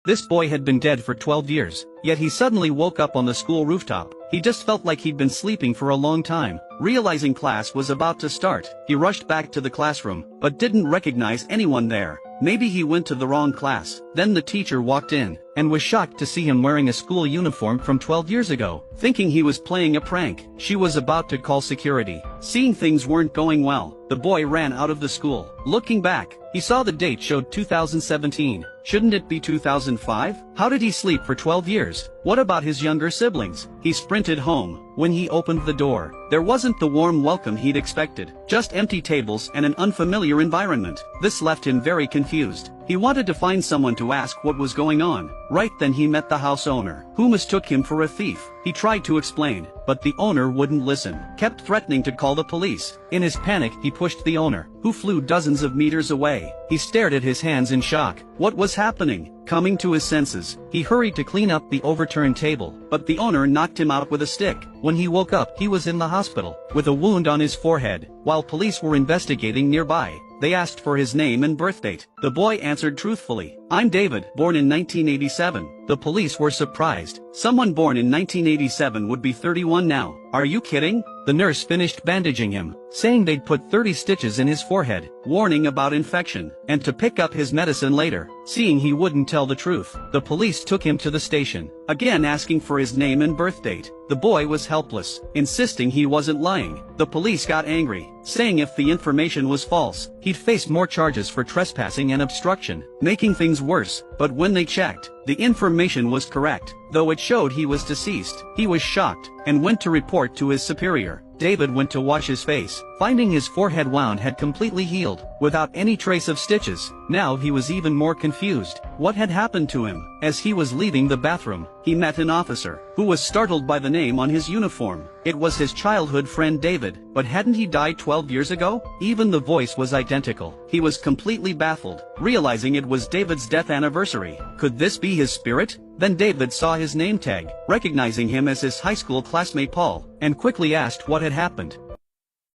This boy had been dead for 12 years, yet he suddenly woke up on the school rooftop. He just felt like he'd been sleeping for a long time. Realizing class was about to start, he rushed back to the classroom, but didn't recognize anyone there. Maybe he went to the wrong class. Then the teacher walked in, and was shocked to see him wearing a school uniform from 12 years ago. Thinking he was playing a prank, she was about to call security. Seeing things weren't going well, the boy ran out of the school. Looking back, he saw the date showed 2017. Shouldn't it be 2005? How did he sleep for 12 years? What about his younger siblings? He sprinted home. When he opened the door, there wasn't the warm welcome he'd expected, just empty tables and an unfamiliar environment. This left him very confused. He wanted to find someone to ask what was going on. Right then he met the house owner, who mistook him for a thief. He tried to explain, but the owner wouldn't listen, kept threatening to call the police. In his panic he pushed the owner, who flew dozens of meters away. He stared at his hands in shock. What was happening? Coming to his senses, he hurried to clean up the overturned table, but the owner knocked him out with a stick. When he woke up, he was in the hospital, with a wound on his forehead. While police were investigating nearby, they asked for his name and birth date. The boy answered truthfully, "I'm David, born in 1987. The police were surprised. Someone born in 1987 would be 31 now. Are you kidding? The nurse finished bandaging him, saying they'd put 30 stitches in his forehead, warning about infection, and to pick up his medicine later. Seeing he wouldn't tell the truth, the police took him to the station, again asking for his name and birth date. The boy was helpless, insisting he wasn't lying. The police got angry, saying if the information was false, he'd face more charges for trespassing and obstruction, making things worse. But when they checked, the information was correct, though it showed he was deceased. He was shocked, and went to report to his superior. David went to wash his face, finding his forehead wound had completely healed, without any trace of stitches. Now he was even more confused. What had happened to him? As he was leaving the bathroom, he met an officer, who was startled by the name on his uniform. It was his childhood friend David, but hadn't he died 12 years ago? Even the voice was identical. He was completely baffled, realizing it was David's death anniversary. Could this be his spirit? Then David saw his name tag, recognizing him as his high school classmate Paul, and quickly asked what had happened.